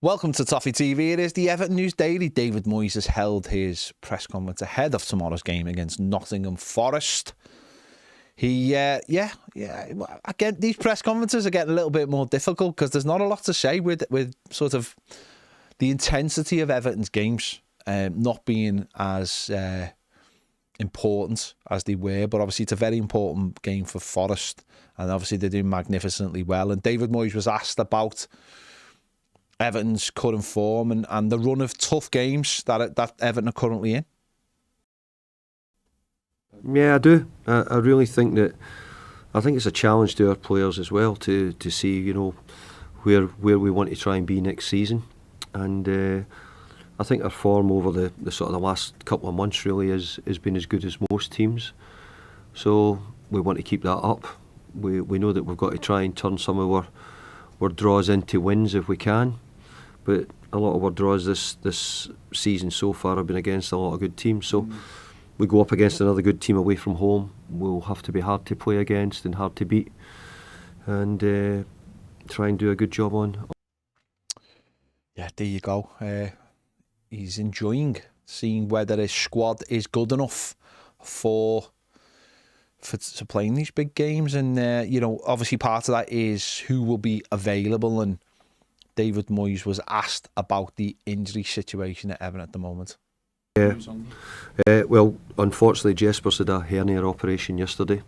Welcome to Toffee TV. It is the Everton News Daily. David Moyes has held his press conference ahead of tomorrow's game against Nottingham Forest. Again, these press conferences are getting a little bit more difficult because there's not a lot to say with sort of the intensity of Everton's games not being as important as they were. But obviously, it's a very important game for Forest, and obviously they're doing magnificently well. And David Moyes was asked about Everton's current form and the run of tough games that Everton are currently in. Yeah, I do. I really think that. I think it's a challenge to our players as well to see, where we want to try and be next season. And I think our form over the sort of the last couple of months really has been as good as most teams. So we want to keep that up. We know that we've got to try and turn some of our draws into wins if we can. But a lot of our draws this season so far have been against a lot of good teams. So we go up against another good team away from home. We'll have to be hard to play against and hard to beat, and try and do a good job on. Yeah, there you go. He's enjoying seeing whether his squad is good enough for playing these big games, and obviously part of that is who will be available. And David Moyes was asked about the injury situation at Everton at the moment. Yeah. Well, unfortunately, Jesper's had a hernia operation yesterday,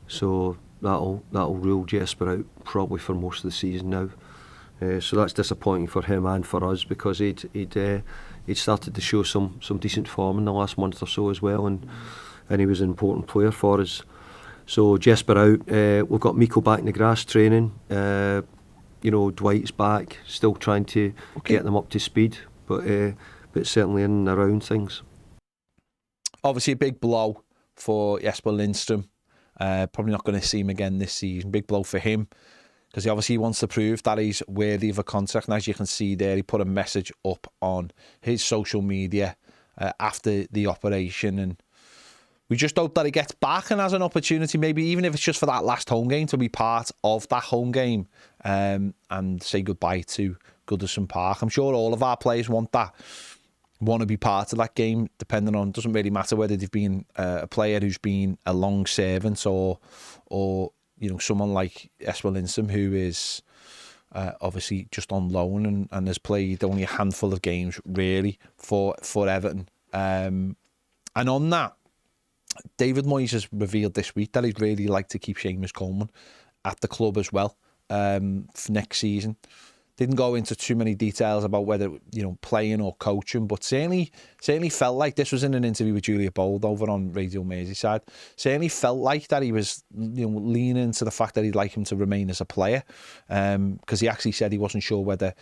so that'll rule Jesper out probably for most of the season now. So that's disappointing for him and for us, because he'd started to show some decent form in the last month or so as well, and he was an important player for us. So Jesper out. We've got Miko back in the grass training. Dwight's back, still trying to get them up to speed, but certainly in and around things. Obviously a big blow for Jesper Lindstrom. Probably not going to see him again this season. Big blow for him, because he obviously wants to prove that he's worthy of a contract. And as you can see there, he put a message up on his social media after the operation, and we just hope that he gets back and has an opportunity, maybe even if it's just for that last home game, to be part of that home game and say goodbye to Goodison Park. I'm sure all of our players want to be part of that game, depending on, doesn't really matter whether they've been a player who's been a long servant or someone like Jesper Lindstrom, who is obviously just on loan and has played only a handful of games really for Everton. And on that, David Moyes has revealed this week that he'd really like to keep Seamus Coleman at the club as well for next season. Didn't go into too many details about whether playing or coaching, but certainly felt like, this was in an interview with Julia Bold over on Radio Merseyside, certainly felt like that he was leaning into the fact that he'd like him to remain as a player, because he actually said he wasn't sure whether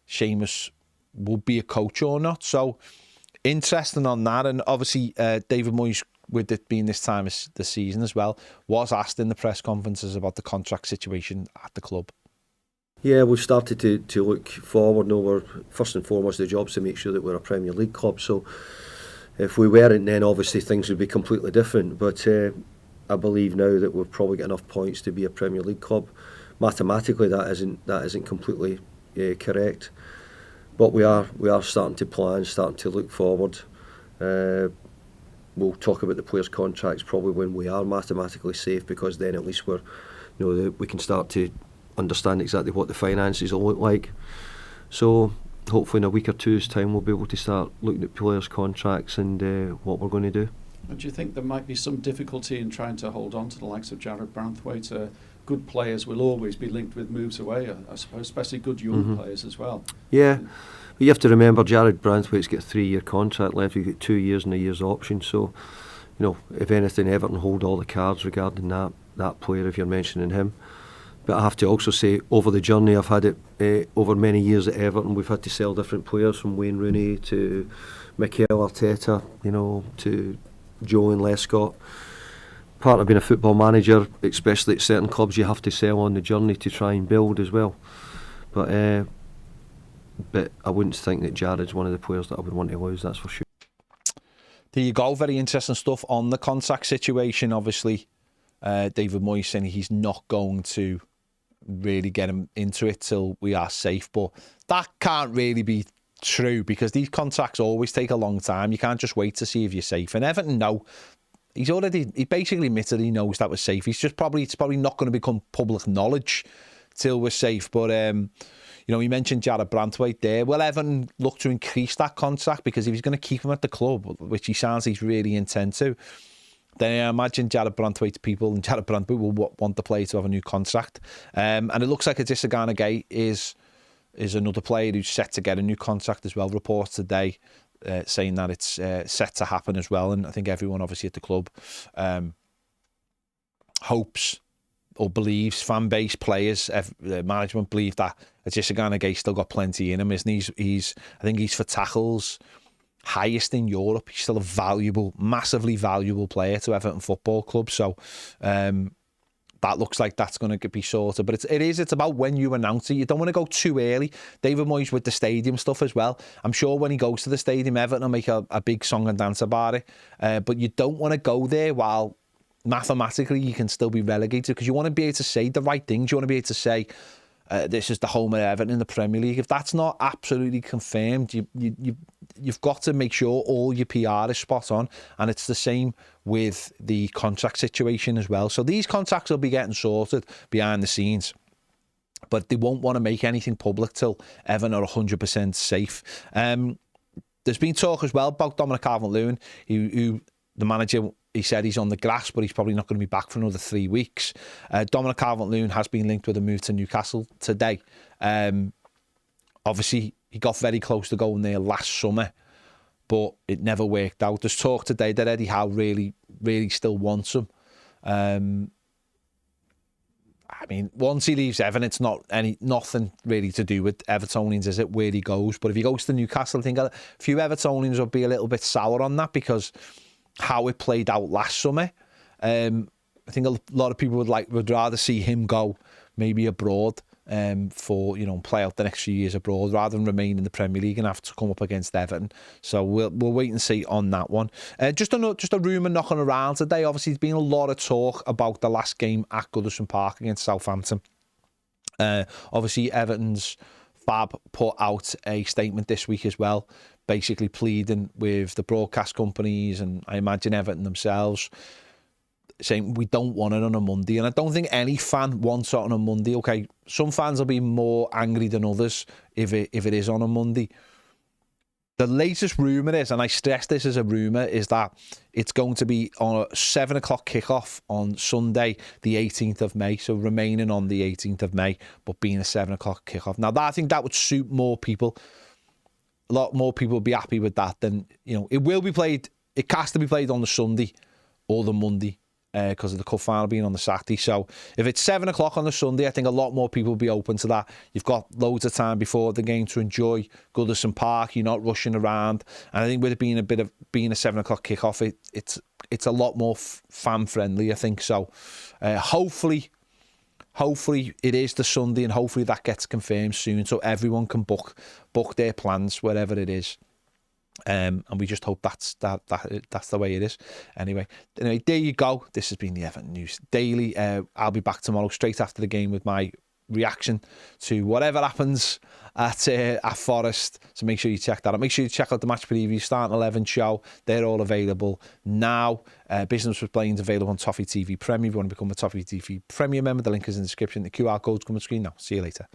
Seamus would be a coach or not. So interesting on that. And obviously David Moyes, with it being this time of the season as well, was asked in the press conferences about the contract situation at the club. Yeah, we've started to look forward. No, we're first and foremost, the job's to make sure that we're a Premier League club. So if we weren't, then obviously things would be completely different. But I believe now that we've probably got enough points to be a Premier League club. Mathematically, that isn't completely correct. But we are starting to plan, starting to look forward. We'll talk about the players' contracts probably when we are mathematically safe, because then at least we can start to understand exactly what the finances will look like. So hopefully in a week or two's time we'll be able to start looking at players' contracts and what we're going to do. And do you think there might be some difficulty in trying to hold on to the likes of Jarrad Branthwaite? Good players will always be linked with moves away, I suppose, especially good young players as well. Yeah. But you have to remember, Jarrad Branthwaite's got a 3-year contract left. We've got 2 years and a year's option. So, if anything, Everton hold all the cards regarding that player, if you're mentioning him. But I have to also say, over the journey I've had it over many years at Everton, we've had to sell different players, from Wayne Rooney to Mikel Arteta, to Joe Lescott. Part of being a football manager, especially at certain clubs, you have to sell on the journey to try and build as well. But I wouldn't think that Jarrad's one of the players that I would want to lose, that's for sure. There you go, very interesting stuff on the contract situation. Obviously, David Moyes saying he's not going to really get him into it till we are safe. But that can't really be true because these contracts always take a long time. You can't just wait to see if you're safe. And Everton know. He basically admitted he knows that we're safe. It's probably not going to become public knowledge till we're safe. But, he mentioned Jared Branthwaite there. Will Everton look to increase that contract? Because if he's going to keep him at the club, which he sounds he's really intent to, then I imagine Jared Branthwaite's people and Jared Branthwaite will want the player to have a new contract. And it looks like Goodison Park is another player who's set to get a new contract as well. Reports today saying that it's set to happen as well. And I think everyone obviously at the club hopes or believes, fan base, players, management believe that Goodison Park still got plenty in him, isn't he? I think he's for tackles highest in Europe. He's still a valuable, massively valuable player to Everton Football Club. So that looks like that's going to be sorted. But it's about when you announce it. You don't want to go too early. David Moyes with the stadium stuff as well. I'm sure when he goes to the stadium, Everton will make a big song and dance about it. But you don't want to go there while mathematically you can still be relegated, because you want to be able to say the right things. You want to be able to say, this is the home of Everton in the Premier League. If that's not absolutely confirmed, you've got to make sure all your PR is spot on. And it's the same with the contract situation as well. So these contracts will be getting sorted behind the scenes, but they won't want to make anything public till Everton are 100% safe. There's been talk as well about Dominic Calvert-Lewin, who the manager, he said he's on the grass, but he's probably not going to be back for another 3 weeks. Dominic Calvert-Lewin has been linked with a move to Newcastle today. Obviously, he got very close to going there last summer, but it never worked out. There's talk today that Eddie Howe really, really still wants him. Once he leaves Everton, it's nothing really to do with Evertonians, is it, where he goes? But if he goes to Newcastle, I think a few Evertonians will be a little bit sour on that, because how it played out last summer. I think a lot of people would rather see him go maybe abroad for play out the next few years abroad rather than remain in the Premier League and have to come up against Everton. So we'll wait and see on that one. Just a rumour knocking around today. Obviously, there's been a lot of talk about the last game at Goodison Park against Southampton. Obviously, Everton's Fab put out a statement this week as well, basically pleading with the broadcast companies and I imagine Everton themselves, saying we don't want it on a Monday. And I don't think any fan wants it on a Monday. Okay, some fans will be more angry than others if it is on a Monday. The latest rumour is, and I stress this as a rumour, is that it's going to be on a 7 o'clock kickoff on Sunday, the 18th of May. So remaining on the 18th of May, but being a 7 o'clock kickoff. Now, I think that would suit more people. A lot more people would be happy with that than, it will be played. It has to be played on the Sunday or the Monday because of the cup final being on the Saturday. So if it's 7 o'clock on the Sunday, I think a lot more people will be open to that. You've got loads of time before the game to enjoy Goodison Park. You're not rushing around. And I think with it being a 7 o'clock kickoff, it's a lot more fan friendly, I think. So hopefully it is the Sunday, and hopefully that gets confirmed soon so everyone can book their plans wherever it is. And we just hope that's the way it is. Anyway, there you go. This has been the Everton News Daily. I'll be back tomorrow straight after the game with my reaction to whatever happens at Forest. So make sure you check that out. Make sure you check out the match preview, Starting 11 show. They're all available now. Business with Blaine's available on Toffee TV Premier. If you want to become a Toffee TV Premier member, the link is in the description. The QR code's coming on screen now. See you later.